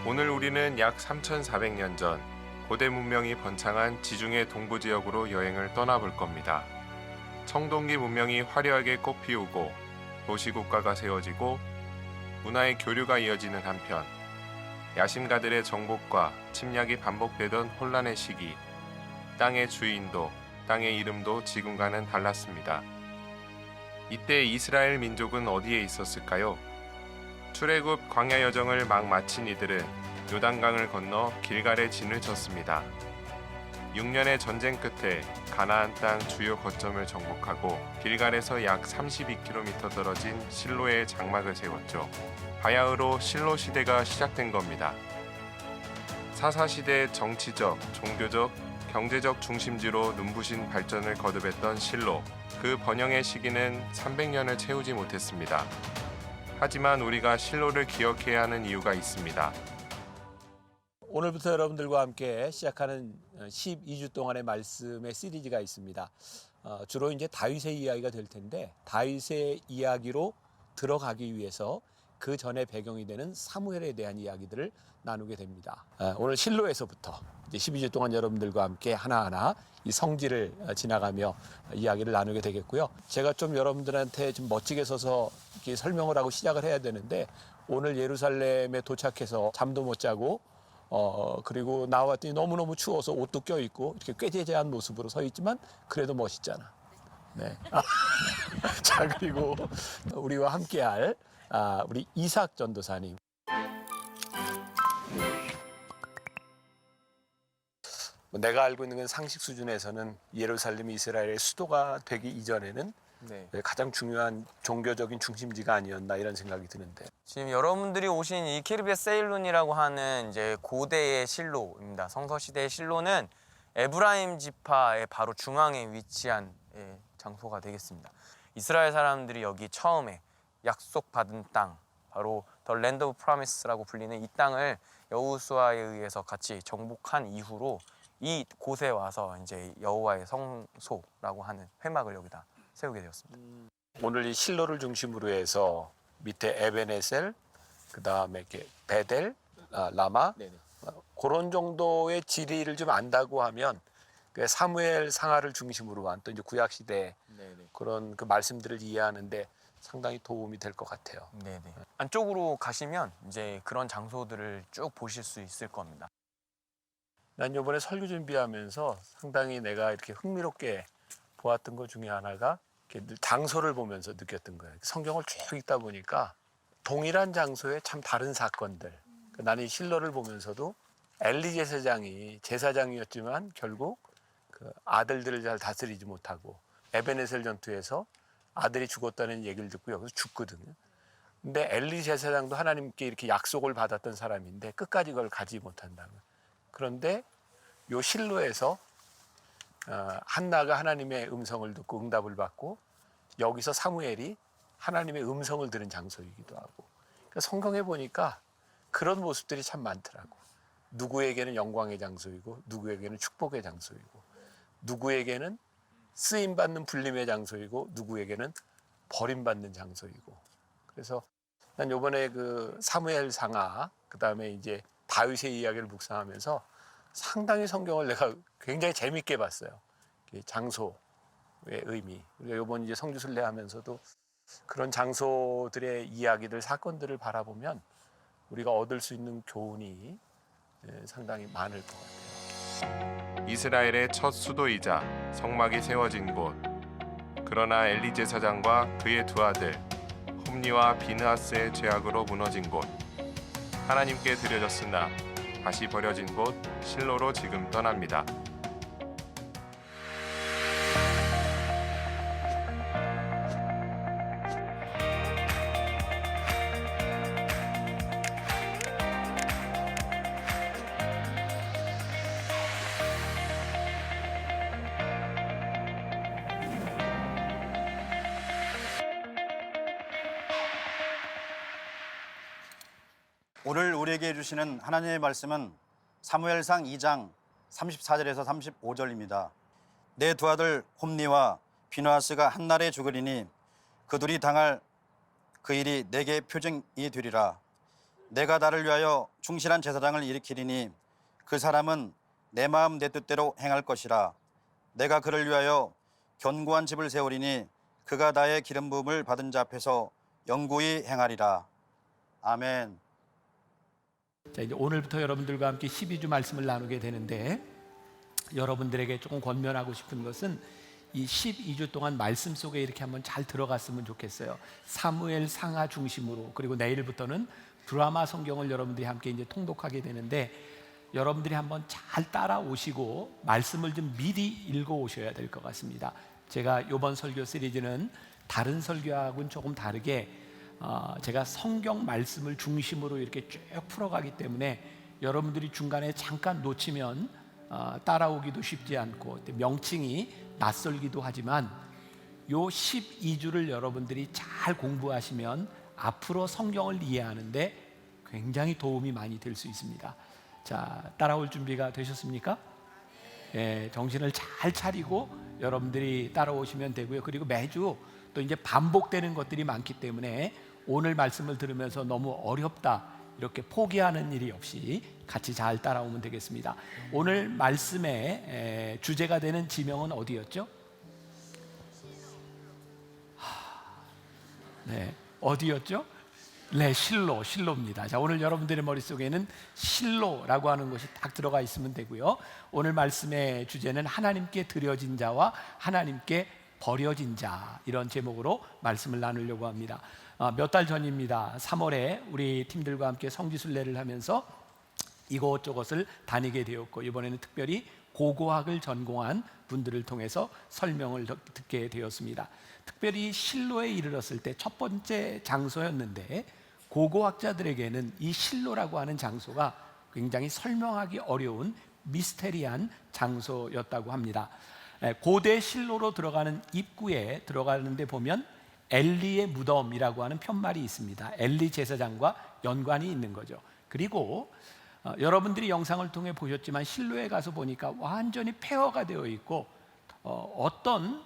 오늘 우리는 약 3,400년 전 고대 문명이 번창한 지중해 동부 지역으로 여행을 떠나볼 겁니다. 청동기 문명이 화려하게 꽃피우고 도시국가가 세워지고 문화의 교류가 이어지는 한편 야심가들의 정복과 침략이 반복되던 혼란의 시기, 땅의 주인도 땅의 이름도 지금과는 달랐습니다. 이때 이스라엘 민족은 어디에 있었을까요? 출애굽 광야 여정을 막 마친 이들은 요단강을 건너 길갈에 진을 쳤습니다. 6년의 전쟁 끝에 가나안 땅 주요 거점을 정복하고 길갈에서 약 32km 떨어진 실로에 장막을 세웠죠. 바야흐로 실로 시대가 시작된 겁니다. 사사시대의 정치적, 종교적, 경제적 중심지로 눈부신 발전을 거듭했던 실로. 그 번영의 시기는 300년을 채우지 못했습니다. 하지만 우리가 실로를 기억해야 하는 이유가 있습니다. 오늘부터 여러분들과 함께 시작하는 12주 동안의 말씀의 시리즈가 있습니다. 주로 이제 다윗의 이야기가 될 텐데 다윗의 이야기로 들어가기 위해서 그 전에 배경이 되는 사무엘에 대한 이야기들을 나누게 됩니다. 오늘 실로에서부터 이제 12주 동안 여러분들과 함께 하나하나 이 성지를 지나가며 이야기를 나누게 되겠고요. 제가 좀 여러분들한테 좀 멋지게 서서 이렇게 설명을 하고 시작을 해야 되는데 오늘 예루살렘에 도착해서 잠도 못 자고 그리고 나왔더니 너무너무 추워서 옷도 껴입고 이렇게 꾀재재한 모습으로 서 있지만 그래도 멋있잖아. 네. 자, 그리고 우리와 함께할 우리 이삭 전도사님. 내가 알고 있는 건 상식 수준에서는 예루살렘이 이스라엘의 수도가 되기 이전에는 가장 중요한 종교적인 중심지가 아니었나 이런 생각이 드는데 지금 여러분들이 오신 이 키르벳 세일론이라고 하는 이제 고대의 실로입니다. 성서 시대의 실로는 에브라임 지파의 바로 중앙에 위치한 장소가 되겠습니다. 이스라엘 사람들이 여기 처음에 약속받은 땅, 바로 더 랜드 오브 프로미스라고 불리는 이 땅을 여호수아에 의해서 같이 정복한 이후로 이 곳에 와서 이제 여호와의 성소라고 하는 회막을 여기다 세우게 되었습니다. 오늘 이 실로를 중심으로 해서 밑에 에베네셀, 그 다음에 이렇게 베델, 라마 그런 정도의 지리를 좀 안다고 하면 그 사무엘 상하를 중심으로 한 또 이제 구약 시대 그런 그 말씀들을 이해하는데 상당히 도움이 될 것 같아요. 네네. 안쪽으로 가시면 이제 그런 장소들을 쭉 보실 수 있을 겁니다. 난 이번에 설교 준비하면서 상당히 내가 이렇게 흥미롭게 보았던 것 중에 하나가 이렇게 늘 장소를 보면서 느꼈던 거예요. 성경을 쭉 읽다 보니까 동일한 장소에 참 다른 사건들. 나는 이 실로를 보면서도 엘리 제사장이 제사장이었지만 결국 그 아들들을 잘 다스리지 못하고 에베네셀 전투에서 아들이 죽었다는 얘기를 듣고 여기서 죽거든요. 근데 엘리 제사장도 하나님께 이렇게 약속을 받았던 사람인데 끝까지 그걸 가지 못한다고. 그런데 요 실로에서 한나가 하나님의 음성을 듣고 응답을 받고 여기서 사무엘이 하나님의 음성을 들은 장소이기도 하고 그러니까 성경에 보니까 그런 모습들이 참 많더라고. 누구에게는 영광의 장소이고 누구에게는 축복의 장소이고 누구에게는 쓰임받는 불림의 장소이고 누구에게는 버림받는 장소이고 그래서 난 이번에 그 사무엘 상하 그다음에 이제 다윗의 이야기를 묵상하면서 상당히 성경을 내가 굉장히 재밌게 봤어요. 장소의 의미. 우리가 이번 이제 성주 순례하면서도 그런 장소들의 이야기들, 사건들을 바라보면 우리가 얻을 수 있는 교훈이 상당히 많을 것 같아요. 이스라엘의 첫 수도이자 성막이 세워진 곳. 그러나 엘리 제사장과 그의 두 아들 홈니와 비느하스의 죄악으로 무너진 곳. 하나님께 드려졌으나 다시 버려진 곳 실로로 지금 떠납니다. 오늘 우리에게 주시는 하나님의 말씀은 사무엘상 2장 34절에서 35절입니다. 내 두 아들 홈니와 비느하스가 한날에 죽으리니 그들이 당할 그 일이 내게 표징이 되리라. 내가 나를 위하여 충실한 제사장을 일으키리니 그 사람은 내 마음 내 뜻대로 행할 것이라. 내가 그를 위하여 견고한 집을 세우리니 그가 나의 기름 부음을 받은 자 앞에서 영구히 행하리라. 아멘. 자, 이제 오늘부터 여러분들과 함께 12주 말씀을 나누게 되는데, 여러분들에게 조금 권면하고 싶은 것은 이 12주 동안 말씀 속에 이렇게 한번 잘 들어갔으면 좋겠어요. 사무엘 상하 중심으로. 그리고 내일부터는 드라마 성경을 여러분들이 함께 이제 통독하게 되는데, 여러분들이 한번 잘 따라오시고 말씀을 좀 미리 읽어 오셔야 될 것 같습니다. 제가 이번 설교 시리즈는 다른 설교하고는 조금 다르게 제가 성경 말씀을 중심으로 이렇게 쭉 풀어가기 때문에 여러분들이 중간에 잠깐 놓치면 따라오기도 쉽지 않고 명칭이 낯설기도 하지만 요 12주를 여러분들이 잘 공부하시면 앞으로 성경을 이해하는데 굉장히 도움이 많이 될 수 있습니다. 자, 따라올 준비가 되셨습니까? 예, 정신을 잘 차리고 여러분들이 따라오시면 되고요. 그리고 매주 또 이제 반복되는 것들이 많기 때문에 오늘 말씀을 들으면서 너무 어렵다 이렇게 포기하는 일이 없이 같이 잘 따라오면 되겠습니다. 오늘 말씀의 주제가 되는 지명은 어디였죠? 네, 어디였죠? 네, 실로입니다. 자, 오늘 여러분들의 머릿속에는 실로라고 하는 것이 딱 들어가 있으면 되고요. 오늘 말씀의 주제는 하나님께 드려진 자와 하나님께 버려진 자, 이런 제목으로 말씀을 나누려고 합니다. 몇 달 전입니다. 3월에 우리 팀들과 함께 성지순례를 하면서 이곳저곳을 다니게 되었고, 이번에는 특별히 고고학을 전공한 분들을 통해서 설명을 듣게 되었습니다. 특별히 실로에 이르렀을 때 첫 번째 장소였는데, 고고학자들에게는 이 실로라고 하는 장소가 굉장히 설명하기 어려운 미스테리한 장소였다고 합니다. 고대 실로로 들어가는 입구에 들어가는데 보면 엘리의 무덤이라고 하는 편말이 있습니다. 엘리 제사장과 연관이 있는 거죠. 그리고 여러분들이 영상을 통해 보셨지만 실로에 가서 보니까 완전히 폐허가 되어 있고 어떤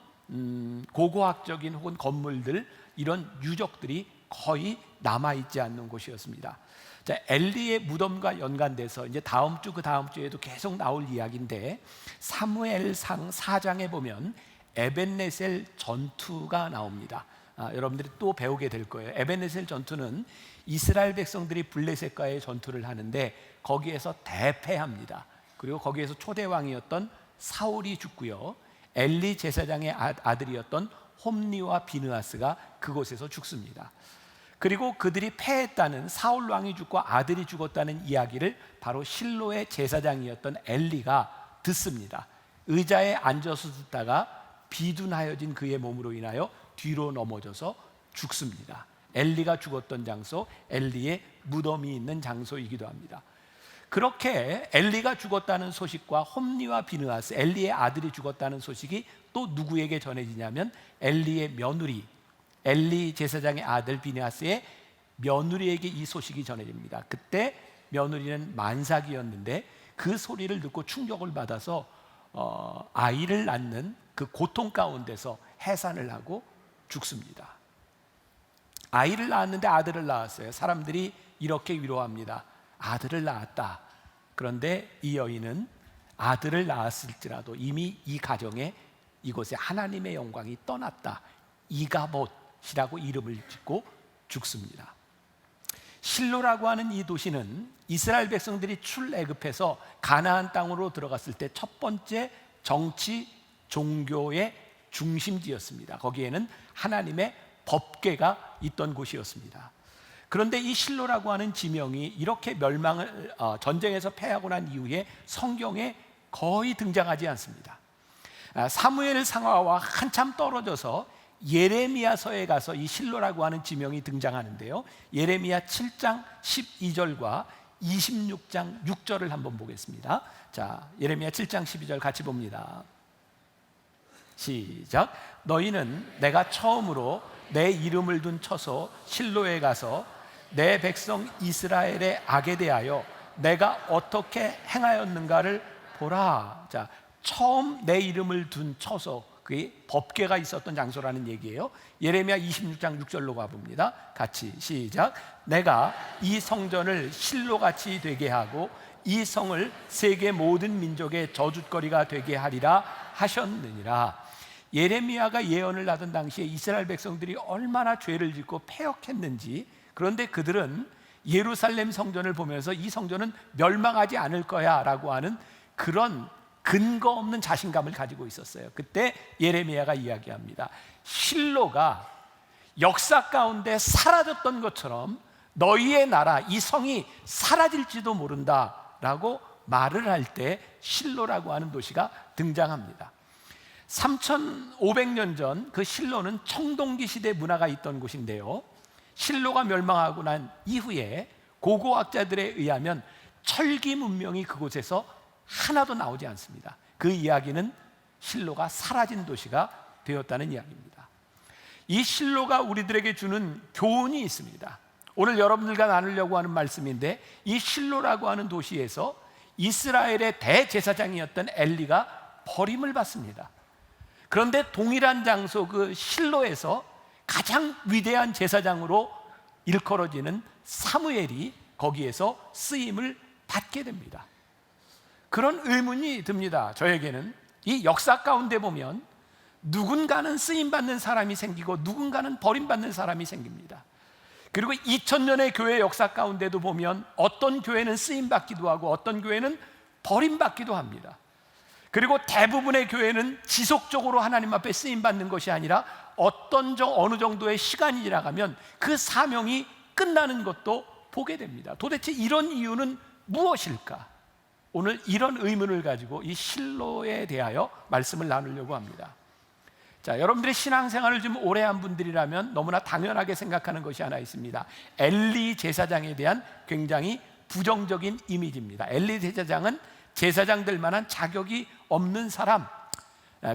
고고학적인 혹은 건물들 이런 유적들이 거의 남아있지 않는 곳이었습니다. 자, 엘리의 무덤과 연관돼서 이제 다음 주 그 다음 주에도 계속 나올 이야기인데, 사무엘상 4장에 보면 에벤네셀 전투가 나옵니다. 여러분들이 또 배우게 될 거예요. 에벤네셀 전투는 이스라엘 백성들이 블레셋과의 전투를 하는데 거기에서 대패합니다. 그리고 거기에서 초대왕이었던 사울이 죽고요, 엘리 제사장의 아들이었던 홈니와 비느하스가 그곳에서 죽습니다. 그리고 그들이 패했다는, 사울 왕이 죽고 아들이 죽었다는 이야기를 바로 실로의 제사장이었던 엘리가 듣습니다. 의자에 앉아서 듣다가 비둔하여진 그의 몸으로 인하여 뒤로 넘어져서 죽습니다. 엘리가 죽었던 장소, 엘리의 무덤이 있는 장소이기도 합니다. 그렇게 엘리가 죽었다는 소식과 홈니와 비느하스, 엘리의 아들이 죽었다는 소식이 또 누구에게 전해지냐면 엘리의 며느리, 엘리 제사장의 아들 비느하스의 며느리에게 이 소식이 전해집니다. 그때 며느리는 만삭이었는데 그 소리를 듣고 충격을 받아서 아이를 낳는 그 고통 가운데서 해산을 하고 죽습니다. 아이를 낳았는데 아들을 낳았어요. 사람들이 이렇게 위로합니다. 아들을 낳았다. 그런데 이 여인은 아들을 낳았을지라도 이미 이 가정에 이곳에 하나님의 영광이 떠났다. 이가봇이라고 이름을 짓고 죽습니다. 실로라고 하는 이 도시는 이스라엘 백성들이 출애굽해서 가나안 땅으로 들어갔을 때 첫 번째 정치 종교의 중심지였습니다. 거기에는 하나님의 법궤가 있던 곳이었습니다. 그런데 이 실로라고 하는 지명이 이렇게 멸망을 전쟁에서 패하고 난 이후에 성경에 거의 등장하지 않습니다. 사무엘 상하와 한참 떨어져서 예레미야서에 가서 이 실로라고 하는 지명이 등장하는데요, 예레미야 7장 12절과 26장 6절을 한번 보겠습니다. 자, 예레미야 7장 12절 같이 봅니다. 시작. 너희는 내가 처음으로 내 이름을 둔 처소 실로에 가서 내 백성 이스라엘의 악에 대하여 내가 어떻게 행하였는가를 보라. 자, 처음 내 이름을 둔 처소, 그게 법궤가 있었던 장소라는 얘기예요. 예레미야 26장 6절로 가봅니다. 같이 시작. 내가 이 성전을 실로같이 되게 하고 이 성을 세계 모든 민족의 저주거리가 되게 하리라 하셨느니라. 예레미야가 예언을 하던 당시에 이스라엘 백성들이 얼마나 죄를 짓고 패역했는지, 그런데 그들은 예루살렘 성전을 보면서 이 성전은 멸망하지 않을 거야 라고 하는 그런 근거 없는 자신감을 가지고 있었어요. 그때 예레미야가 이야기합니다. 실로가 역사 가운데 사라졌던 것처럼 너희의 나라, 이 성이 사라질지도 모른다 라고 말을 할 때 실로라고 하는 도시가 등장합니다. 3500년 전 그 실로는 청동기 시대 문화가 있던 곳인데요, 실로가 멸망하고 난 이후에 고고학자들에 의하면 철기 문명이 그곳에서 하나도 나오지 않습니다. 그 이야기는 실로가 사라진 도시가 되었다는 이야기입니다. 이 실로가 우리들에게 주는 교훈이 있습니다. 오늘 여러분들과 나누려고 하는 말씀인데, 이 실로라고 하는 도시에서 이스라엘의 대제사장이었던 엘리가 버림을 받습니다. 그런데 동일한 장소 그 실로에서 가장 위대한 제사장으로 일컬어지는 사무엘이 거기에서 쓰임을 받게 됩니다. 그런 의문이 듭니다. 저에게는 이 역사 가운데 보면 누군가는 쓰임받는 사람이 생기고 누군가는 버림받는 사람이 생깁니다. 그리고 2000년의 교회 역사 가운데도 보면 어떤 교회는 쓰임받기도 하고 어떤 교회는 버림받기도 합니다. 그리고 대부분의 교회는 지속적으로 하나님 앞에 쓰임받는 것이 아니라 어느 정도의 시간이 지나가면 그 사명이 끝나는 것도 보게 됩니다. 도대체 이런 이유는 무엇일까? 오늘 이런 의문을 가지고 이 실로에 대하여 말씀을 나누려고 합니다. 자, 여러분들의 신앙생활을 좀 오래 한 분들이라면 너무나 당연하게 생각하는 것이 하나 있습니다. 엘리 제사장에 대한 굉장히 부정적인 이미지입니다. 엘리 제사장은 제사장될 만한 자격이 없는 사람,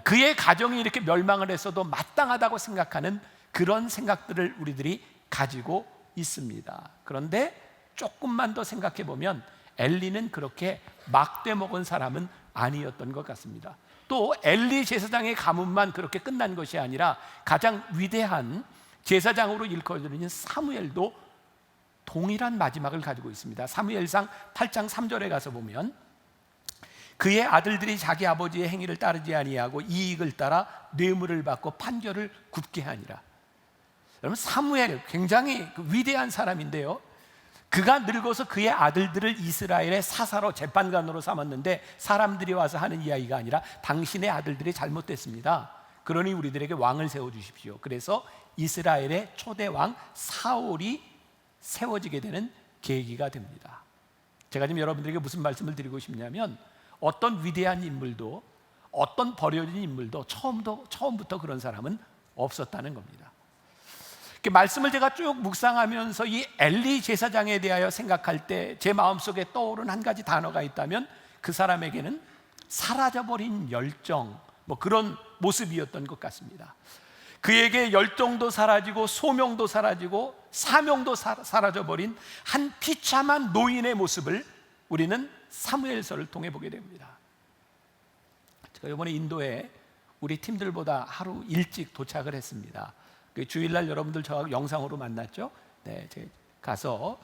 그의 가정이 이렇게 멸망을 했어도 마땅하다고 생각하는 그런 생각들을 우리들이 가지고 있습니다. 그런데 조금만 더 생각해 보면 엘리는 그렇게 막대 먹은 사람은 아니었던 것 같습니다. 또 엘리 제사장의 가문만 그렇게 끝난 것이 아니라 가장 위대한 제사장으로 일컬어지는 사무엘도 동일한 마지막을 가지고 있습니다. 사무엘상 8장 3절에 가서 보면 그의 아들들이 자기 아버지의 행위를 따르지 아니하고 이익을 따라 뇌물을 받고 판결을 굽게 하니라. 여러분, 사무엘 굉장히 위대한 사람인데요, 그가 늙어서 그의 아들들을 이스라엘의 사사로 재판관으로 삼았는데 사람들이 와서 하는 이야기가 아니라 당신의 아들들이 잘못됐습니다. 그러니 우리들에게 왕을 세워주십시오. 그래서 이스라엘의 초대 왕 사울이 세워지게 되는 계기가 됩니다. 제가 지금 여러분들에게 무슨 말씀을 드리고 싶냐면, 어떤 위대한 인물도 어떤 버려진 인물도 처음부터 그런 사람은 없었다는 겁니다. 말씀을 제가 쭉 묵상하면서 이 엘리 제사장에 대하여 생각할 때 제 마음속에 떠오른 한 가지 단어가 있다면 그 사람에게는 사라져버린 열정, 그런 모습이었던 것 같습니다. 그에게 열정도 사라지고 소명도 사라지고 사명도 사라져버린 한 비참한 노인의 모습을 우리는 사무엘서를 통해 보게 됩니다. 제가 이번에 인도에 우리 팀들보다 하루 일찍 도착을 했습니다. 주일날 여러분들 저하고 영상으로 만났죠. 네, 제가 가서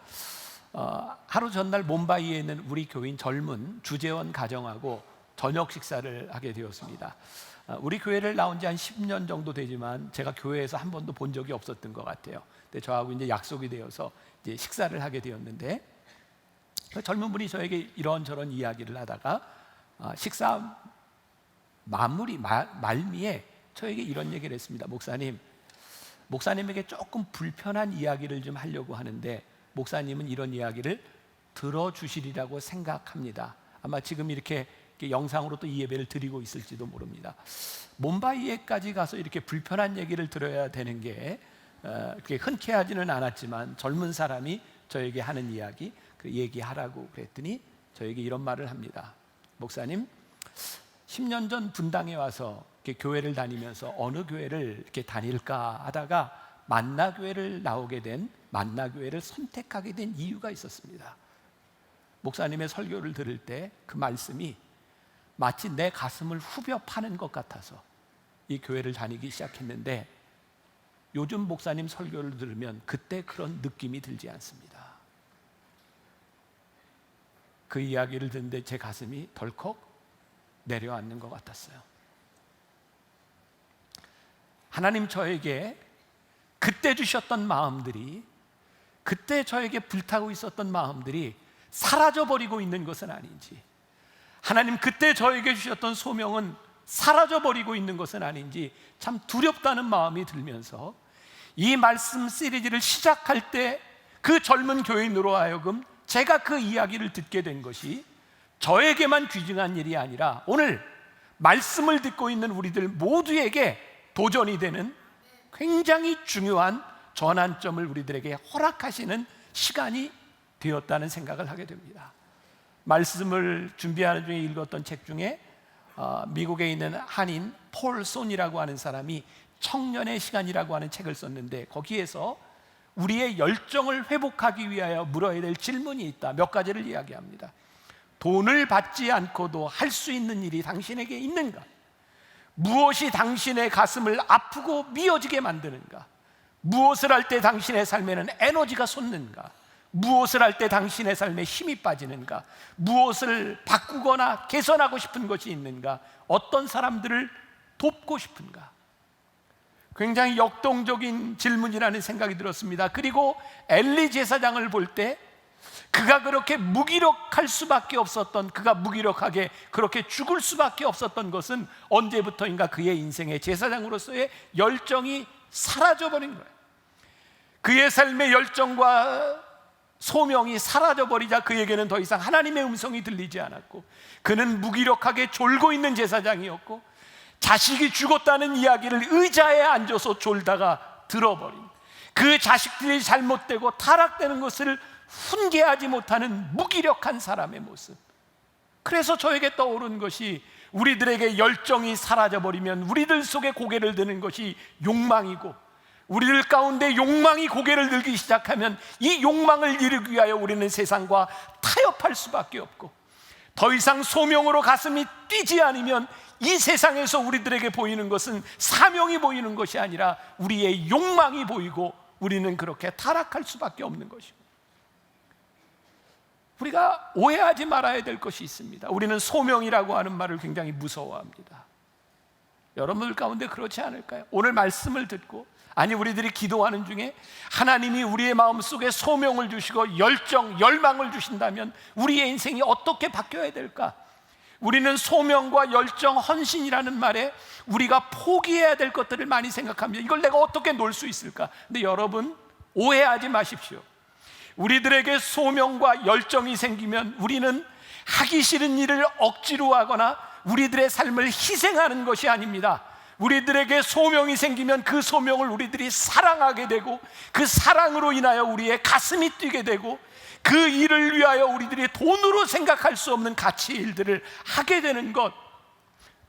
하루 전날 몬바이에 있는 우리 교인 젊은 주재원 가정하고 저녁 식사를 하게 되었습니다. 우리 교회를 나온 지 한 10년 정도 되지만 제가 교회에서 한 번도 본 적이 없었던 것 같아요. 근데 저하고 이제 약속이 되어서 이제 식사를 하게 되었는데, 젊은 분이 저에게 이런저런 이야기를 하다가 식사 말미에 저에게 이런 얘기를 했습니다. 목사님에게 조금 불편한 이야기를 좀 하려고 하는데 목사님은 이런 이야기를 들어주시리라고 생각합니다. 아마 지금 이렇게 영상으로 또 이 예배를 드리고 있을지도 모릅니다. 몬바이에까지 가서 이렇게 불편한 얘기를 들어야 되는 게 그렇게 흔쾌하지는 않았지만 젊은 사람이 저에게 하는 이야기, 그 얘기하라고 그랬더니 저에게 이런 말을 합니다. 목사님, 10년 전 분당에 와서 이렇게 교회를 다니면서 어느 교회를 이렇게 다닐까 하다가 만나교회를 만나교회를 선택하게 된 이유가 있었습니다. 목사님의 설교를 들을 때 그 말씀이 마치 내 가슴을 후벼 파는 것 같아서 이 교회를 다니기 시작했는데 요즘 목사님 설교를 들으면 그때 그런 느낌이 들지 않습니다. 그 이야기를 듣는데 제 가슴이 덜컥 내려앉는 것 같았어요. 하나님 저에게 그때 주셨던 마음들이, 그때 저에게 불타고 있었던 마음들이 사라져버리고 있는 것은 아닌지, 하나님 그때 저에게 주셨던 소명은 사라져버리고 있는 것은 아닌지 참 두렵다는 마음이 들면서 이 말씀 시리즈를 시작할 때 그 젊은 교인으로 하여금 제가 그 이야기를 듣게 된 것이 저에게만 귀중한 일이 아니라 오늘 말씀을 듣고 있는 우리들 모두에게 도전이 되는 굉장히 중요한 전환점을 우리들에게 허락하시는 시간이 되었다는 생각을 하게 됩니다. 말씀을 준비하는 중에 읽었던 책 중에 미국에 있는 한인 폴 손이라고 하는 사람이 청년의 시간이라고 하는 책을 썼는데 거기에서 우리의 열정을 회복하기 위하여 물어야 될 질문이 있다. 몇 가지를 이야기합니다. 돈을 받지 않고도 할 수 있는 일이 당신에게 있는가? 무엇이 당신의 가슴을 아프고 미어지게 만드는가? 무엇을 할 때 당신의 삶에는 에너지가 솟는가? 무엇을 할 때 당신의 삶에 힘이 빠지는가? 무엇을 바꾸거나 개선하고 싶은 것이 있는가? 어떤 사람들을 돕고 싶은가? 굉장히 역동적인 질문이라는 생각이 들었습니다. 그리고 엘리 제사장을 볼 때 그가 그렇게 무기력할 수밖에 없었던, 그가 무기력하게 그렇게 죽을 수밖에 없었던 것은 언제부터인가 그의 인생의 제사장으로서의 열정이 사라져버린 거예요. 그의 삶의 열정과 소명이 사라져버리자 그에게는 더 이상 하나님의 음성이 들리지 않았고 그는 무기력하게 졸고 있는 제사장이었고 자식이 죽었다는 이야기를 의자에 앉아서 졸다가 들어버린, 그 자식들이 잘못되고 타락되는 것을 훈계하지 못하는 무기력한 사람의 모습. 그래서 저에게 떠오른 것이 우리들에게 열정이 사라져버리면 우리들 속에 고개를 드는 것이 욕망이고, 우리들 가운데 욕망이 고개를 들기 시작하면 이 욕망을 이루기 위하여 우리는 세상과 타협할 수밖에 없고, 더 이상 소명으로 가슴이 뛰지 않으면 이 세상에서 우리들에게 보이는 것은 사명이 보이는 것이 아니라 우리의 욕망이 보이고 우리는 그렇게 타락할 수밖에 없는 것입니다. 우리가 오해하지 말아야 될 것이 있습니다. 우리는 소명이라고 하는 말을 굉장히 무서워합니다. 여러분들 가운데 그렇지 않을까요? 오늘 말씀을 듣고, 아니 우리들이 기도하는 중에 하나님이 우리의 마음속에 소명을 주시고 열정, 열망을 주신다면 우리의 인생이 어떻게 바뀌어야 될까? 우리는 소명과 열정, 헌신이라는 말에 우리가 포기해야 될 것들을 많이 생각합니다. 이걸 내가 어떻게 놓을 수 있을까? 근데 여러분 오해하지 마십시오. 우리들에게 소명과 열정이 생기면 우리는 하기 싫은 일을 억지로 하거나 우리들의 삶을 희생하는 것이 아닙니다. 우리들에게 소명이 생기면 그 소명을 우리들이 사랑하게 되고 그 사랑으로 인하여 우리의 가슴이 뛰게 되고 그 일을 위하여 우리들이 돈으로 생각할 수 없는 가치의 일들을 하게 되는 것,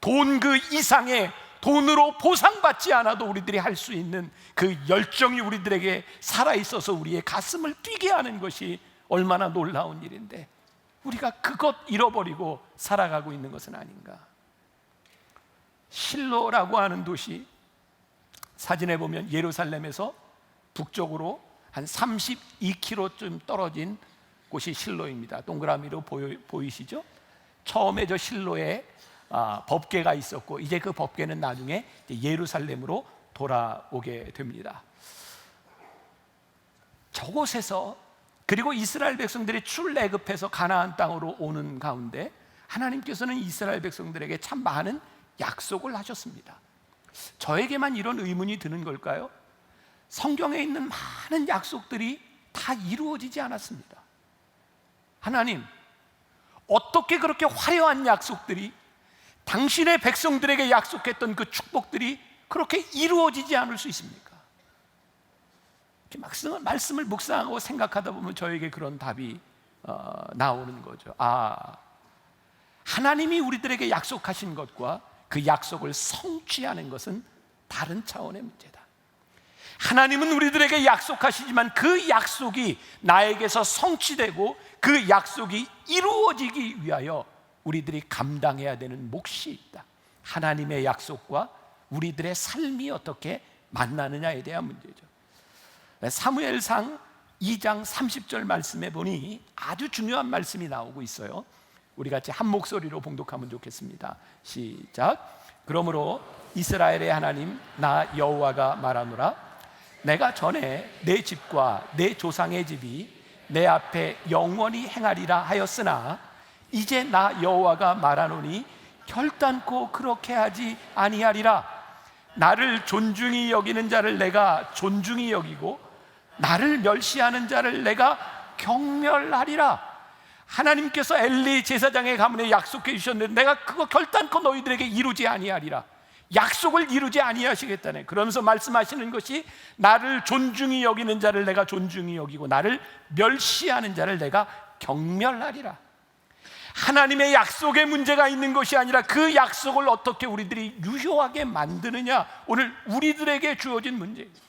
돈 그 이상의, 돈으로 보상받지 않아도 우리들이 할 수 있는 그 열정이 우리들에게 살아있어서 우리의 가슴을 뛰게 하는 것이 얼마나 놀라운 일인데 우리가 그것 잃어버리고 살아가고 있는 것은 아닌가. 실로라고 하는 도시, 사진에 보면 예루살렘에서 북쪽으로 한 32km쯤 떨어진 곳이 실로입니다. 동그라미로 보이시죠? 처음에 저 실로에 법궤가 있었고 이제 그 법궤는 나중에 예루살렘으로 돌아오게 됩니다. 저곳에서, 그리고 이스라엘 백성들이 출애굽해서 가나안 땅으로 오는 가운데 하나님께서는 이스라엘 백성들에게 참 많은 약속을 하셨습니다. 저에게만 이런 의문이 드는 걸까요? 성경에 있는 많은 약속들이 다 이루어지지 않았습니다. 하나님, 어떻게 그렇게 화려한 약속들이, 당신의 백성들에게 약속했던 그 축복들이 그렇게 이루어지지 않을 수 있습니까? 이렇게 말씀을 묵상하고 생각하다 보면 저에게 그런 답이 나오는 거죠. 하나님이 우리들에게 약속하신 것과 그 약속을 성취하는 것은 다른 차원의 문제다. 하나님은 우리들에게 약속하시지만 그 약속이 나에게서 성취되고 그 약속이 이루어지기 위하여 우리들이 감당해야 되는 몫이 있다. 하나님의 약속과 우리들의 삶이 어떻게 만나느냐에 대한 문제죠. 사무엘상 2장 30절 말씀에 보니 아주 중요한 말씀이 나오고 있어요. 우리 같이 한 목소리로 봉독하면 좋겠습니다. 시작. 그러므로 이스라엘의 하나님 나 여호와가 말하노라. 내가 전에 내 집과 내 조상의 집이 내 앞에 영원히 행하리라 하였으나 이제 나 여호와가 말하노니 결단코 그렇게 하지 아니하리라. 나를 존중히 여기는 자를 내가 존중히 여기고 나를 멸시하는 자를 내가 경멸하리라. 하나님께서 엘리 제사장의 가문에 약속해 주셨는데 내가 그거 결단코 너희들에게 이루지 아니하리라. 약속을 이루지 아니하시겠다네. 그러면서 말씀하시는 것이 나를 존중히 여기는 자를 내가 존중히 여기고 나를 멸시하는 자를 내가 경멸하리라. 하나님의 약속에 문제가 있는 것이 아니라 그 약속을 어떻게 우리들이 유효하게 만드느냐, 오늘 우리들에게 주어진 문제입니다.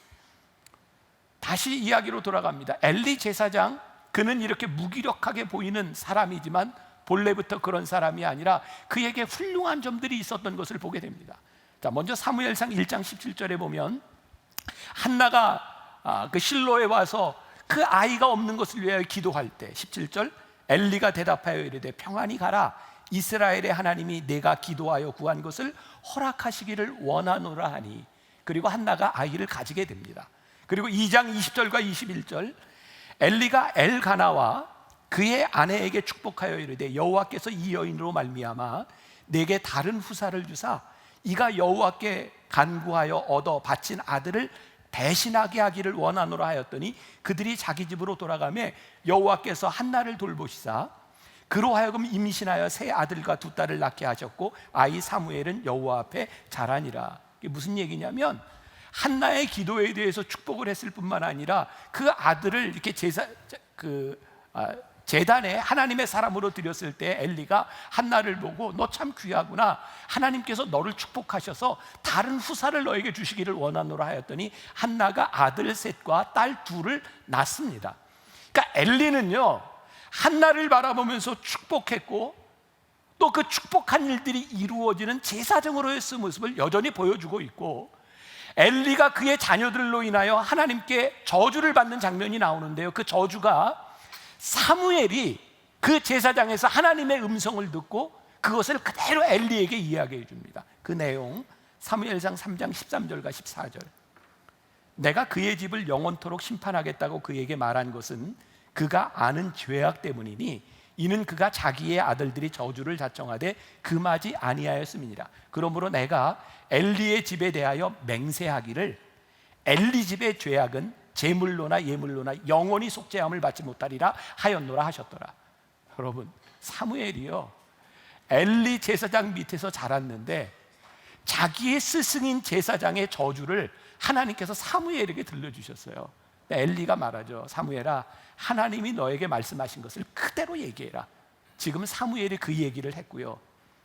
다시 이야기로 돌아갑니다. 엘리 제사장, 그는 이렇게 무기력하게 보이는 사람이지만 본래부터 그런 사람이 아니라 그에게 훌륭한 점들이 있었던 것을 보게 됩니다. 자, 먼저 사무엘상 1장 17절에 보면 한나가 그 실로에 와서 그 아이가 없는 것을 위하여 기도할 때 17절 엘리가 대답하여 이르되 평안히 가라. 이스라엘의 하나님이 내가 기도하여 구한 것을 허락하시기를 원하노라 하니. 그리고 한나가 아이를 가지게 됩니다. 그리고 2장 20절과 21절 엘리가 엘가나와 그의 아내에게 축복하여 이르되 여호와께서 이 여인으로 말미암아 내게 다른 후사를 주사 이가 여호와께 간구하여 얻어 바친 아들을 대신하게 하기를 원하노라 하였더니 그들이 자기 집으로 돌아가며 여호와께서 한나를 돌보시사 그로 하여금 임신하여 세 아들과 두 딸을 낳게 하셨고 아이 사무엘은 여호와 앞에 자라니라. 이게 무슨 얘기냐면 한나의 기도에 대해서 축복을 했을 뿐만 아니라 그 아들을 이렇게 제단에 하나님의 사람으로 드렸을 때 엘리가 한나를 보고 너 참 귀하구나, 하나님께서 너를 축복하셔서 다른 후사를 너에게 주시기를 원하노라 하였더니 한나가 아들 셋과 딸 둘을 낳습니다. 그러니까 엘리는요 한나를 바라보면서 축복했고 또 그 축복한 일들이 이루어지는 제사장으로의 모습을 여전히 보여주고 있고, 엘리가 그의 자녀들로 인하여 하나님께 저주를 받는 장면이 나오는데요, 그 저주가 사무엘이 그 제사장에서 하나님의 음성을 듣고 그것을 그대로 엘리에게 이야기해 줍니다. 그 내용 사무엘상 3장 13절과 14절. 내가 그의 집을 영원토록 심판하겠다고 그에게 말한 것은 그가 아는 죄악 때문이니 이는 그가 자기의 아들들이 저주를 자청하되 금하지 아니하였음이니라. 그러므로 내가 엘리의 집에 대하여 맹세하기를 엘리 집의 죄악은 제물로나 예물로나 영원히 속죄함을 받지 못하리라 하였노라 하셨더라. 여러분, 사무엘이요 엘리 제사장 밑에서 자랐는데 자기의 스승인 제사장의 저주를 하나님께서 사무엘에게 들려주셨어요. 엘리가 말하죠. 사무엘아, 하나님이 너에게 말씀하신 것을 그대로 얘기해라. 지금 사무엘이 그 얘기를 했고요,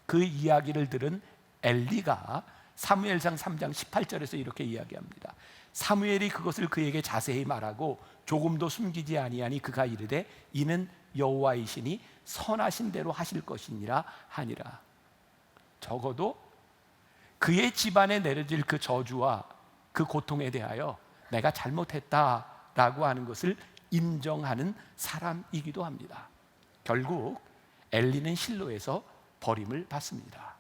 그 이야기를 들은 엘리가 사무엘상 3장 18절에서 이렇게 이야기합니다. 사무엘이 그것을 그에게 자세히 말하고 조금도 숨기지 아니하니 그가 이르되 이는 여호와이시니 선하신 대로 하실 것이니라 하니라. 적어도 그의 집안에 내려질 그 저주와 그 고통에 대하여 내가 잘못했다라고 하는 것을 인정하는 사람이기도 합니다. 결국 엘리는 실로에서 버림을 받습니다.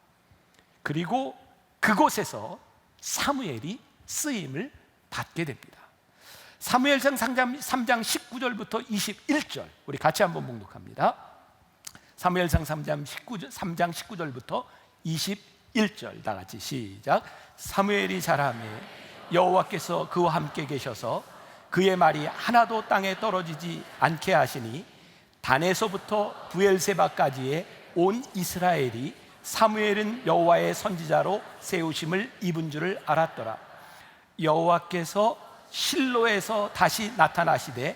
그리고 그곳에서 사무엘이 쓰임을 받게 됩니다. 사무엘상 3장 19절부터 21절 우리 같이 한번 봉독합니다. 사무엘상 3장 19절부터 21절 다 같이 시작. 사무엘이 자라매 여호와께서 그와 함께 계셔서 그의 말이 하나도 땅에 떨어지지 않게 하시니 단에서부터 부엘세바까지의 온 이스라엘이 사무엘은 여호와의 선지자로 세우심을 입은 줄을 알았더라. 여호와께서 실로에서 다시 나타나시되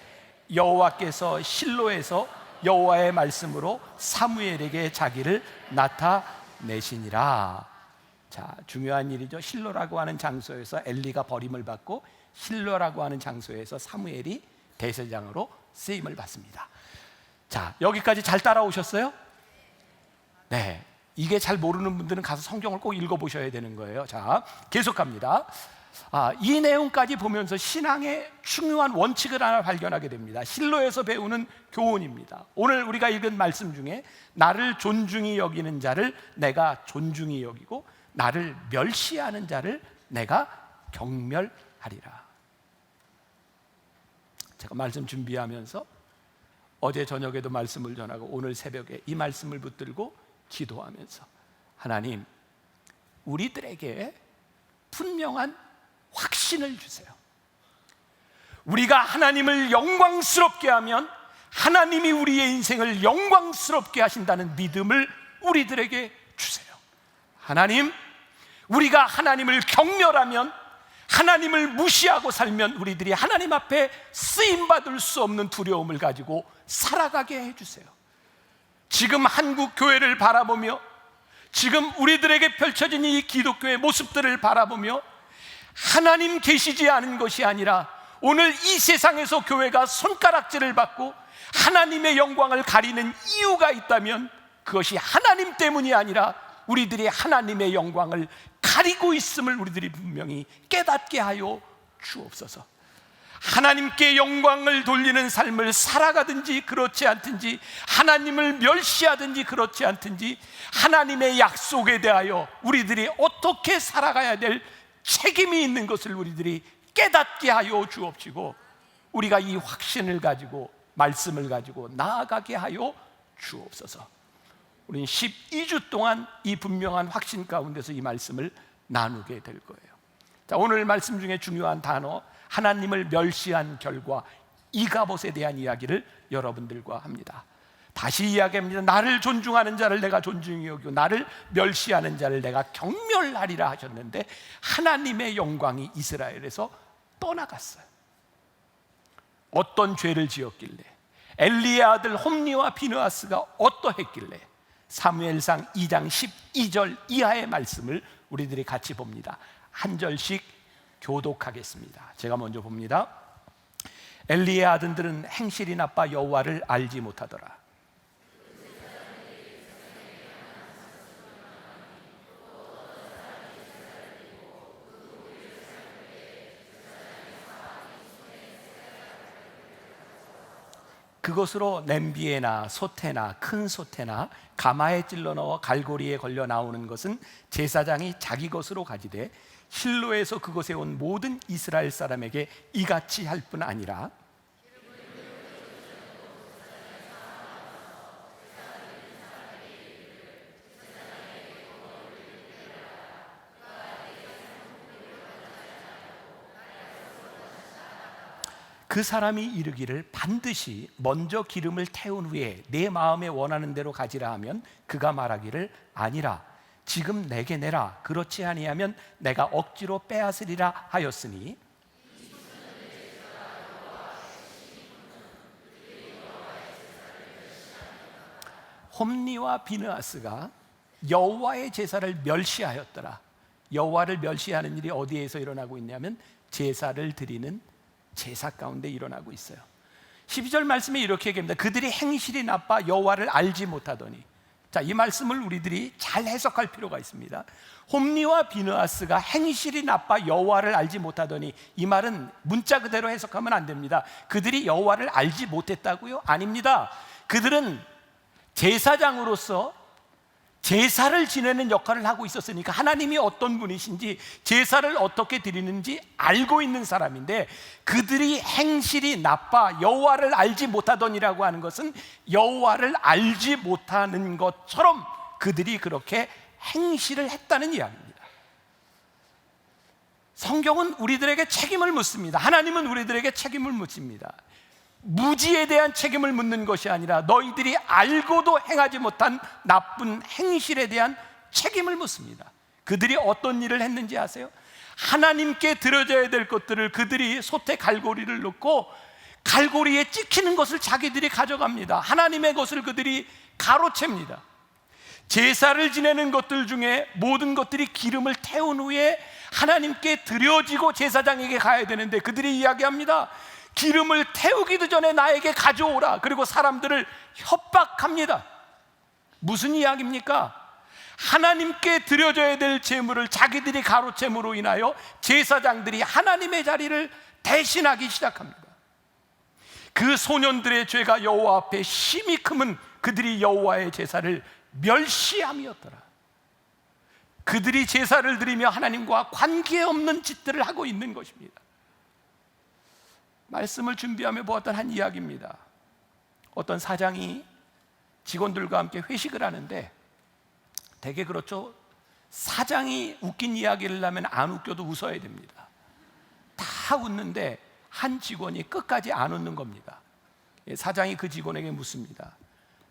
여호와께서 실로에서 여호와의 말씀으로 사무엘에게 자기를 나타내시니라. 자, 중요한 일이죠. 실로라고 하는 장소에서 엘리가 버림을 받고 실로라고 하는 장소에서 사무엘이 대제사장으로 쓰임을 받습니다. 자, 여기까지 잘 따라오셨어요? 네. 이게 잘 모르는 분들은 가서 성경을 꼭 읽어보셔야 되는 거예요. 자, 계속합니다. 이 내용까지 보면서 신앙의 중요한 원칙을 하나 발견하게 됩니다. 실로에서 배우는 교훈입니다. 오늘 우리가 읽은 말씀 중에 나를 존중히 여기는 자를 내가 존중히 여기고 나를 멸시하는 자를 내가 경멸하리라. 제가 말씀 준비하면서 어제 저녁에도 말씀을 전하고 오늘 새벽에 이 말씀을 붙들고 기도하면서 하나님, 우리들에게 분명한 확신을 주세요. 우리가 하나님을 영광스럽게 하면 하나님이 우리의 인생을 영광스럽게 하신다는 믿음을 우리들에게 주세요. 하나님, 우리가 하나님을 경멸하면, 하나님을 무시하고 살면 우리들이 하나님 앞에 쓰임받을 수 없는 두려움을 가지고 살아가게 해주세요. 지금 한국 교회를 바라보며, 지금 우리들에게 펼쳐진 이 기독교의 모습들을 바라보며 하나님 계시지 않은 것이 아니라 오늘 이 세상에서 교회가 손가락질을 받고 하나님의 영광을 가리는 이유가 있다면 그것이 하나님 때문이 아니라 우리들이 하나님의 영광을 가리고 있음을 우리들이 분명히 깨닫게 하여 주옵소서. 하나님께 영광을 돌리는 삶을 살아가든지 그렇지 않든지, 하나님을 멸시하든지 그렇지 않든지, 하나님의 약속에 대하여 우리들이 어떻게 살아가야 될 책임이 있는 것을 우리들이 깨닫게 하여 주옵시고, 우리가 이 확신을 가지고 말씀을 가지고 나아가게 하여 주옵소서. 우리는 12주 동안 이 분명한 확신 가운데서 이 말씀을 나누게 될 거예요. 자, 오늘 말씀 중에 중요한 단어, 하나님을 멸시한 결과 이가봇에 대한 이야기를 여러분들과 합니다. 다시 이야기합니다. 나를 존중하는 자를 내가 존중히 여기고 나를 멸시하는 자를 내가 경멸하리라 하셨는데 하나님의 영광이 이스라엘에서 떠나갔어요. 어떤 죄를 지었길래, 엘리의 아들 홈니와 비느하스가 어떠했길래, 사무엘상 2장 12절 이하의 말씀을 우리들이 같이 봅니다. 한 절씩 교독하겠습니다. 제가 먼저 봅니다. 엘리의 아들들은 행실이 나빠 여호와를 알지 못하더라. 그것으로 냄비에나 솥에나 큰 솥에나 가마에 찔러 넣어 갈고리에 걸려 나오는 것은 제사장이 자기 것으로 가지되 실로에서 그곳에 온 모든 이스라엘 사람에게 이같이 할 뿐 아니라 그 사람이 이르기를 반드시 먼저 기름을 태운 후에 내 마음에 원하는 대로 가지라 하면 그가 말하기를 아니라 지금 내게 내라, 그렇지 아니하면 내가 억지로 빼앗으리라 하였으니 홈니와 비느하스가 여호와의 제사를 멸시하였더라. 여호와를 멸시하는 일이 어디에서 일어나고 있냐면 제사를 드리는 제사 가운데 일어나고 있어요. 12절 말씀에 이렇게 얘기합니다. 그들이 행실이 나빠 여호와를 알지 못하더니. 자, 이 말씀을 우리들이 잘 해석할 필요가 있습니다. 홈니와 비느하스가 행실이 나빠 여호와를 알지 못하더니, 이 말은 문자 그대로 해석하면 안 됩니다. 그들이 여호와를 알지 못했다고요? 아닙니다. 그들은 제사장으로서 제사를 지내는 역할을 하고 있었으니까 하나님이 어떤 분이신지 제사를 어떻게 드리는지 알고 있는 사람인데, 그들이 행실이 나빠 여호와를 알지 못하더니라고 하는 것은 여호와를 알지 못하는 것처럼 그들이 그렇게 행실을 했다는 이야기입니다. 성경은 우리들에게 책임을 묻습니다. 하나님은 우리들에게 책임을 묻습니다. 무지에 대한 책임을 묻는 것이 아니라 너희들이 알고도 행하지 못한 나쁜 행실에 대한 책임을 묻습니다. 그들이 어떤 일을 했는지 아세요? 하나님께 드려져야 될 것들을 그들이 솥에 갈고리를 넣고 갈고리에 찍히는 것을 자기들이 가져갑니다. 하나님의 것을 그들이 가로챕니다. 제사를 지내는 것들 중에 모든 것들이 기름을 태운 후에 하나님께 드려지고 제사장에게 가야 되는데 그들이 이야기합니다. 기름을 태우기도 전에 나에게 가져오라. 그리고 사람들을 협박합니다. 무슨 이야기입니까? 하나님께 드려져야 될 제물을 자기들이 가로챈으로 인하여 제사장들이 하나님의 자리를 대신하기 시작합니다. 그 소년들의 죄가 여호와 앞에 심히 크면 그들이 여호와의 제사를 멸시함이었더라. 그들이 제사를 드리며 하나님과 관계없는 짓들을 하고 있는 것입니다. 말씀을 준비하며 보았던 한 이야기입니다. 어떤 사장이 직원들과 함께 회식을 하는데, 되게 그렇죠. 사장이 웃긴 이야기를 하면 안 웃겨도 웃어야 됩니다. 다 웃는데 한 직원이 끝까지 안 웃는 겁니다. 사장이 그 직원에게 묻습니다.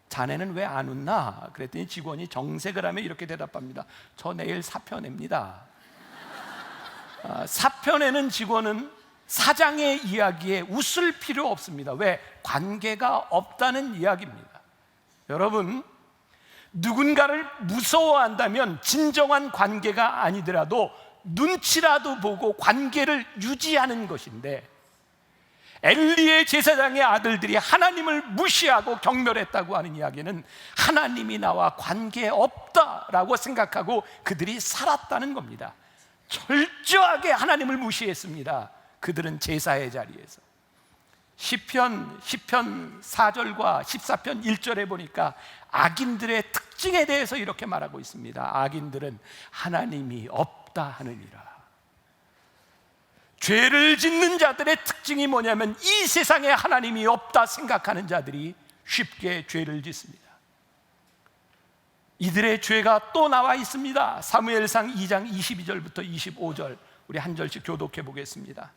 자네는 왜 안 웃나? 그랬더니 직원이 정색을 하며 이렇게 대답합니다. 저 내일 사표 냅니다. 사표 내는 직원은 사장의 이야기에 웃을 필요 없습니다. 왜? 관계가 없다는 이야기입니다. 여러분, 누군가를 무서워한다면 진정한 관계가 아니더라도 눈치라도 보고 관계를 유지하는 것인데, 엘리의 제사장의 아들들이 하나님을 무시하고 경멸했다고 하는 이야기는 하나님이 나와 관계없다라고 생각하고 그들이 살았다는 겁니다. 철저하게 하나님을 무시했습니다. 그들은 제사의 자리에서. 시편 4절과 14편 1절에 보니까 악인들의 특징에 대해서 이렇게 말하고 있습니다. 악인들은 하나님이 없다 하느니라. 죄를 짓는 자들의 특징이 뭐냐면 이 세상에 하나님이 없다 생각하는 자들이 쉽게 죄를 짓습니다. 이들의 죄가 또 나와 있습니다. 사무엘상 2장 22절부터 25절, 우리 한 절씩 교독해 보겠습니다.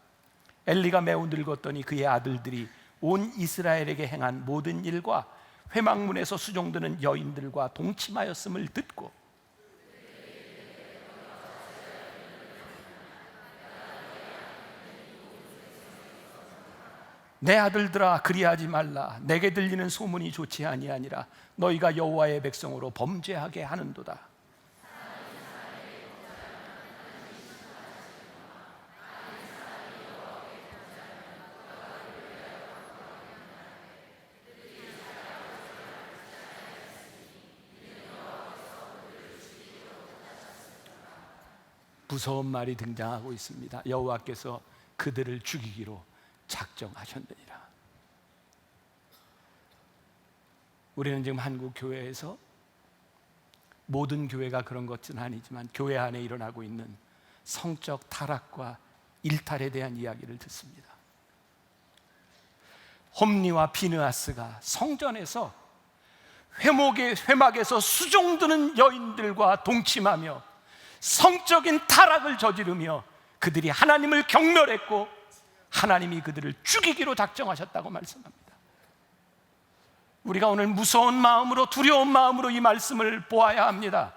엘리가 매우 늙었더니 그의 아들들이 온 이스라엘에게 행한 모든 일과 회막문에서 수종드는 여인들과 동침하였음을 듣고, 내 아들들아 그리하지 말라. 내게 들리는 소문이 좋지 아니하니라. 너희가 여호와의 백성으로 범죄하게 하는도다. 무서운 말이 등장하고 있습니다. 여호와께서 그들을 죽이기로 작정하셨느니라. 우리는 지금 한국 교회에서, 모든 교회가 그런 것은 아니지만 교회 안에 일어나고 있는 성적 타락과 일탈에 대한 이야기를 듣습니다. 홈니와 비느하스가 성전에서 회막에서 수종드는 여인들과 동침하며 성적인 타락을 저지르며 그들이 하나님을 경멸했고 하나님이 그들을 죽이기로 작정하셨다고 말씀합니다. 우리가 오늘 무서운 마음으로, 두려운 마음으로 이 말씀을 보아야 합니다.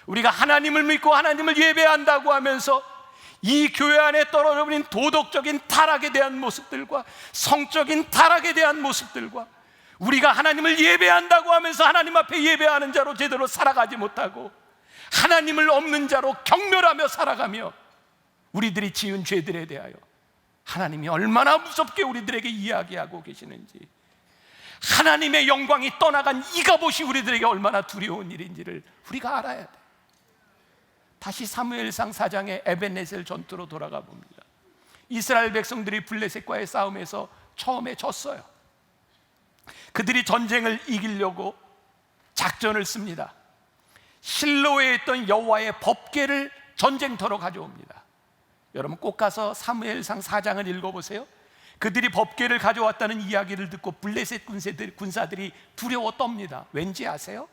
우리가 하나님을 믿고 하나님을 예배한다고 하면서 이 교회 안에 떨어져 버린 도덕적인 타락에 대한 모습들과 성적인 타락에 대한 모습들과, 우리가 하나님을 예배한다고 하면서 하나님 앞에 예배하는 자로 제대로 살아가지 못하고 하나님을 없는 자로 경멸하며 살아가며 우리들이 지은 죄들에 대하여 하나님이 얼마나 무섭게 우리들에게 이야기하고 계시는지, 하나님의 영광이 떠나간 이 갑옷이 우리들에게 얼마나 두려운 일인지를 우리가 알아야 돼. 다시 사무엘상 4장의 에벤네셀 전투로 돌아가 봅니다. 이스라엘 백성들이 블레셋과의 싸움에서 처음에 졌어요. 그들이 전쟁을 이기려고 작전을 씁니다. 실로에 있던 여호와의 법궤를 전쟁터로 가져옵니다. 여러분 꼭 가서 사무엘상 4장을 읽어보세요. 그들이 법궤를 가져왔다는 이야기를 듣고 블레셋 군사들이 두려워 떱니다. 왠지 아세요?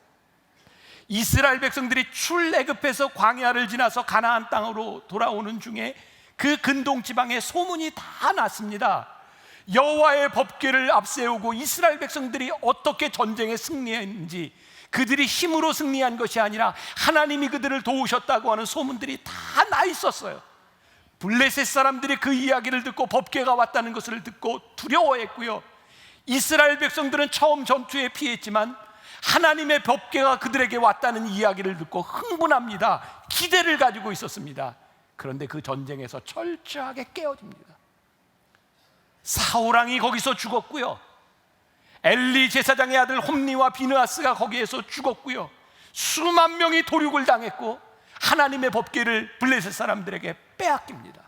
이스라엘 백성들이 출애굽해서 광야를 지나서 가나안 땅으로 돌아오는 중에 그 근동 지방에 소문이 다 났습니다. 여호와의 법궤를 앞세우고 이스라엘 백성들이 어떻게 전쟁에 승리했는지, 그들이 힘으로 승리한 것이 아니라 하나님이 그들을 도우셨다고 하는 소문들이 다 나 있었어요. 블레셋 사람들이 그 이야기를 듣고 법궤가 왔다는 것을 듣고 두려워했고요. 이스라엘 백성들은 처음 전투에 피했지만 하나님의 법궤가 그들에게 왔다는 이야기를 듣고 흥분합니다. 기대를 가지고 있었습니다. 그런데 그 전쟁에서 철저하게 깨어집니다. 사울왕이 거기서 죽었고요. 엘리 제사장의 아들 홈니와 비느하스가 거기에서 죽었고요. 수만 명이 도륙을 당했고 하나님의 법궤를 블레셋 사람들에게 빼앗깁니다.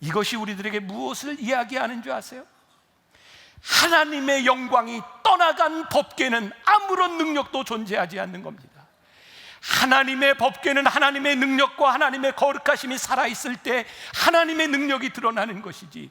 이것이 우리들에게 무엇을 이야기하는 줄 아세요? 하나님의 영광이 떠나간 법궤는 아무런 능력도 존재하지 않는 겁니다. 하나님의 법궤는 하나님의 능력과 하나님의 거룩하심이 살아있을 때 하나님의 능력이 드러나는 것이지,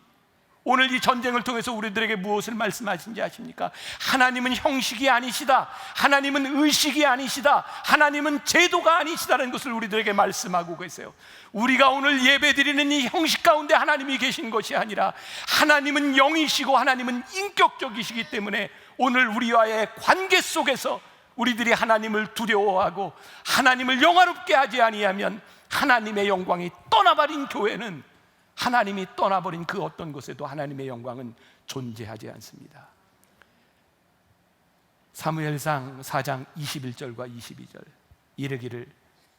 오늘 이 전쟁을 통해서 우리들에게 무엇을 말씀하신지 아십니까? 하나님은 형식이 아니시다, 하나님은 의식이 아니시다, 하나님은 제도가 아니시다는 것을 우리들에게 말씀하고 계세요. 우리가 오늘 예배드리는 이 형식 가운데 하나님이 계신 것이 아니라 하나님은 영이시고 하나님은 인격적이시기 때문에 오늘 우리와의 관계 속에서 우리들이 하나님을 두려워하고 하나님을 영화롭게 하지 아니하면 하나님의 영광이 떠나버린 교회는, 하나님이 떠나버린 그 어떤 곳에도 하나님의 영광은 존재하지 않습니다. 사무엘상 4장 21절과 22절 이르기를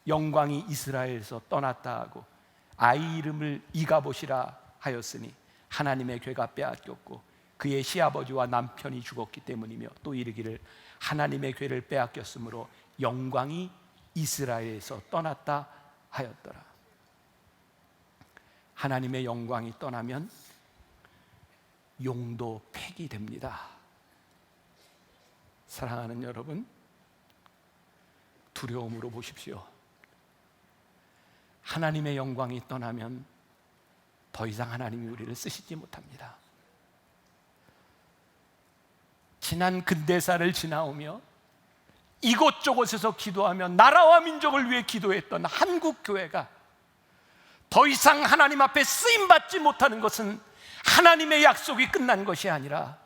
영광이 이스라엘에서 떠났다 하고 아이 이름을 이가봇이라 하였으니 하나님의 괴가 빼앗겼고 그의 시아버지와 남편이 죽었기 때문이며, 또 이르기를 하나님의 괴를 빼앗겼으므로 영광이 이스라엘에서 떠났다 하였더라. 하나님의 영광이 떠나면 용도 폐기됩니다. 사랑하는 여러분, 두려움으로 보십시오. 하나님의 영광이 떠나면 더 이상 하나님이 우리를 쓰시지 못합니다. 지난 근대사를 지나오며 이곳저곳에서 기도하며 나라와 민족을 위해 기도했던 한국 교회가 더 이상 하나님 앞에 쓰임받지 못하는 것은 하나님의 약속이 끝난 것이 아니라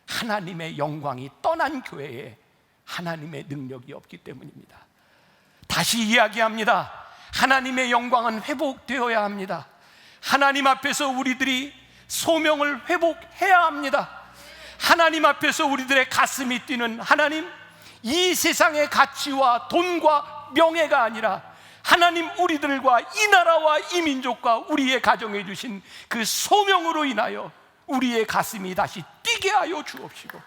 하나님의 영광이 떠난 교회에 하나님의 능력이 없기 때문입니다. 다시 이야기합니다. 하나님의 영광은 회복되어야 합니다. 하나님 앞에서 우리들이 소명을 회복해야 합니다. 하나님 앞에서 우리들의 가슴이 뛰는 하나님, 이 세상의 가치와 돈과 명예가 아니라 하나님, 우리들과 이 나라와 이 민족과 우리의 가정에 주신 그 소명으로 인하여 우리의 가슴이 다시 뛰게 하여 주옵시고,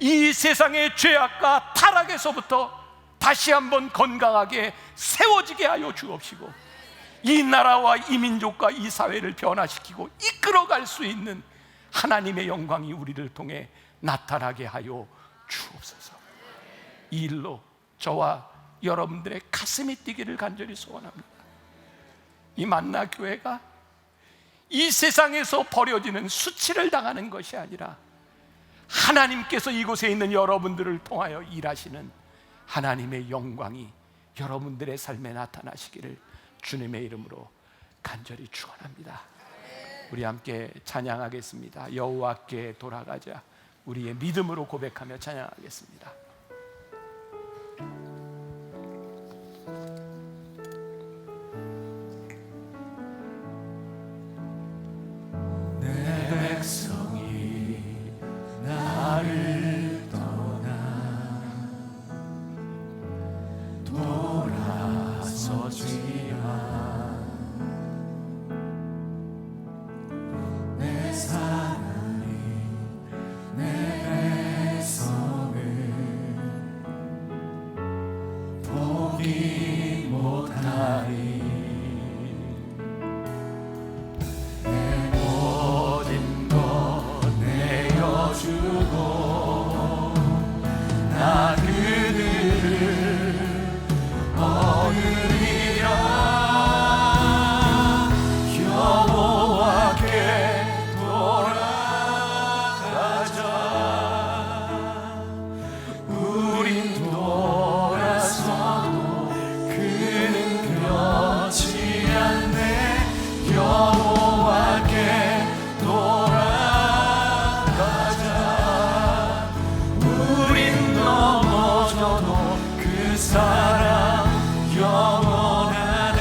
이 세상의 죄악과 타락에서부터 다시 한번 건강하게 세워지게 하여 주옵시고, 이 나라와 이 민족과 이 사회를 변화시키고 이끌어갈 수 있는 하나님의 영광이 우리를 통해 나타나게 하여 주옵소서. 이 일로 저와 여러분들의 가슴이 뛰기를 간절히 소원합니다. 이 만나 교회가 이 세상에서 버려지는 수치를 당하는 것이 아니라 하나님께서 이곳에 있는 여러분들을 통하여 일하시는 하나님의 영광이 여러분들의 삶에 나타나시기를 주님의 이름으로 간절히 축원합니다. 우리 함께 찬양하겠습니다. 여호와께 돌아가자. 우리의 믿음으로 고백하며 찬양하겠습니다. 내 백성이 나를 떠나 돌아서지만 내 사랑이 내 백성을 포기 못하리. 내 모든 것 내어주고 나 그들을 얻으리라. 여호와께 돌아가자. 우린 돌아서도 그는 변치 않네. 여호와께 돌아가자. 우린 넘어져도 그 사랑 영원하네.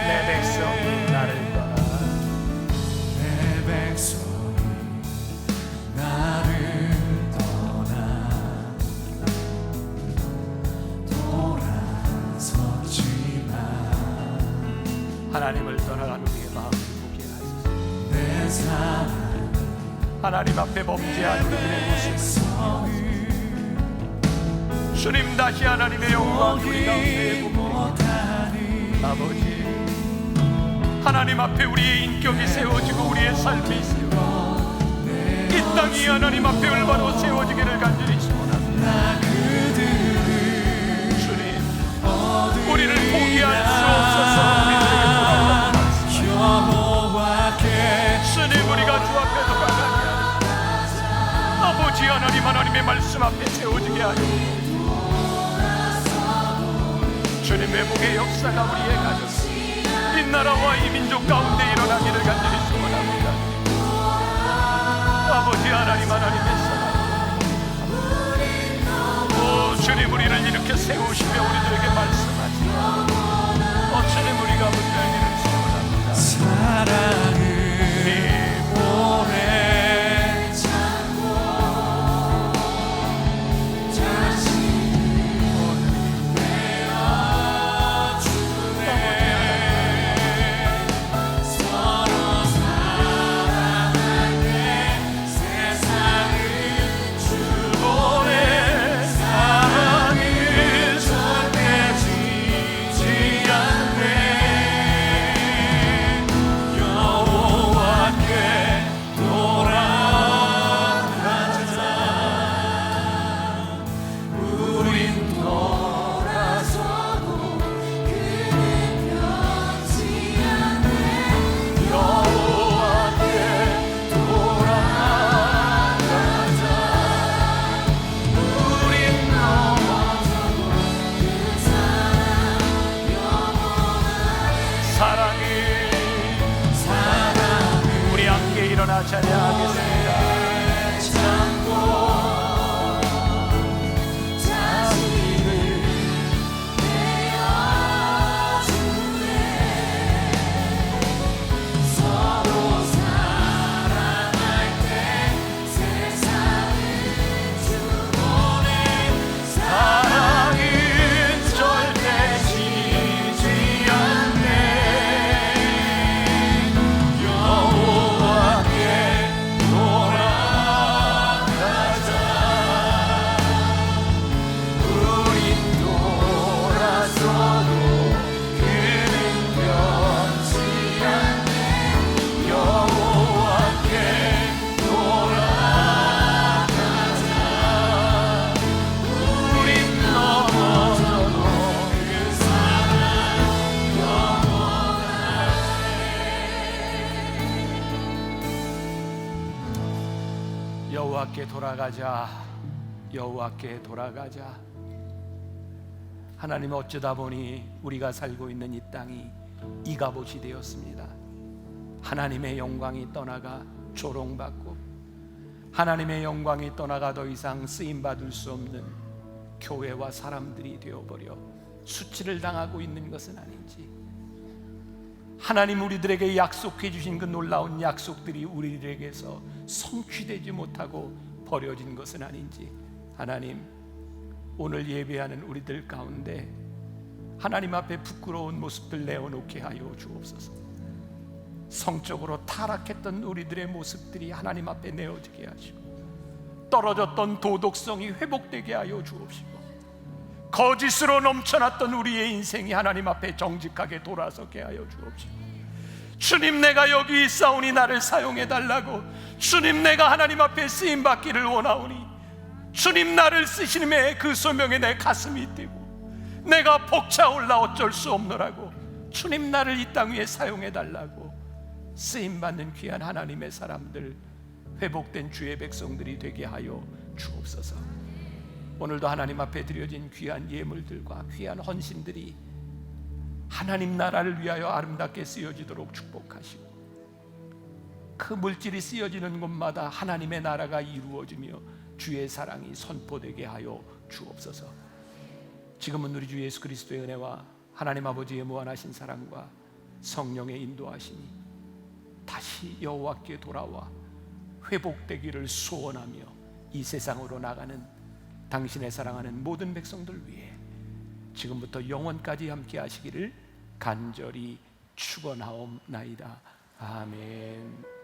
내 백성이 나를 떠나 내 백성이 나를 떠나 돌아섰지만 하나님을 떠나간 우리의 마음을 보게 하소서. 내 사랑 하나님 앞에 범죄한 우리들의 모습을 주님 다시 하나님의 영광 우리 가운데 봅니다. 아버지, 하나님 앞에 우리의 인격이 세워지고 우리의 삶이 세워지고 이 땅이 하나님 앞에 올바로 세워지기를 간절히 소원합니다. 주님, 우리를 포기할 수 없어서 우리들에게 돌아오라. 주님, 우리가 주 앞에 돌아가게 아버지 하나님, 하나님의 말씀 앞에 세워지게 하여 주님, 회복의 역사가 우리의 가정, 이 나라와 이 민족 가운데 일어나기를 간절히 소원합니다. 아버지 하나님, 하나님의 사랑, 주님, 우리를 이렇게 세우시며 우리들에게 말씀하시고 주님, 우리가 붙들기를 소원합니다. 사랑을 오래 참고 다시 내어주네. 서로 사랑할 때 세상을 주보내. 사랑이 절대 지지 않네. 여호와께 돌아가자. 우린 돌아서도 그는 변치 않네. 여호와께 돌아가자. 우린 넘어져도 그 사랑 영원하네. 사랑이 우리 함께 일어나 찬양하겠습니다. 참고 자신을 내어주네. 서로 사랑할 때 세상을 주보내. 사랑은 절대 지지 않네. 여호와께 돌아가자. 우린 돌아서도 그는 변치 않네. 여호와께 돌아가자. 우린 넘어져도 그 사랑 영원하네. 여호와께 돌아가자. 여호와께 돌아가자. 하나님, 어쩌다 보니 우리가 살고 있는 이 땅이 이가봇이 되었습니다. 하나님의 영광이 떠나가 조롱받고 하나님의 영광이 떠나가 더 이상 쓰임받을 수 없는 교회와 사람들이 되어버려 수치를 당하고 있는 것은 아닌지, 하나님 우리들에게 약속해 주신 그 놀라운 약속들이 우리들에게서 성취되지 못하고 버려진 것은 아닌지, 하나님, 오늘 예배하는 우리들 가운데 하나님 앞에 부끄러운 모습들 내어놓게 하여 주옵소서. 성적으로 타락했던 우리들의 모습들이 하나님 앞에 내어지게 하시고, 떨어졌던 도덕성이 회복되게 하여 주옵시고, 거짓으로 넘쳐났던 우리의 인생이 하나님 앞에 정직하게 돌아서게 하여 주옵시고, 주님, 내가 여기 있사오니 나를 사용해 달라고, 주님, 내가 하나님 앞에 쓰임받기를 원하오니 주님, 나를 쓰시님의 그 소명에 내 가슴이 뛰고 내가 벅차올라 어쩔 수 없노라고, 주님, 나를 이 땅 위에 사용해 달라고 쓰임받는 귀한 하나님의 사람들, 회복된 주의 백성들이 되게 하여 주옵소서. 오늘도 하나님 앞에 드려진 귀한 예물들과 귀한 헌신들이 하나님 나라를 위하여 아름답게 쓰여지도록 축복하시고, 그 물질이 쓰여지는 곳마다 하나님의 나라가 이루어지며 주의 사랑이 선포되게 하여 주옵소서. 지금은 우리 주 예수 그리스도의 은혜와 하나님 아버지의 무한하신 사랑과 성령의 인도하심이 다시 여호와께 돌아와 회복되기를 소원하며 이 세상으로 나가는 당신의 사랑하는 모든 백성들 위해 지금부터 영원까지 함께 하시기를 간절히 축원하옵나이다. 아멘.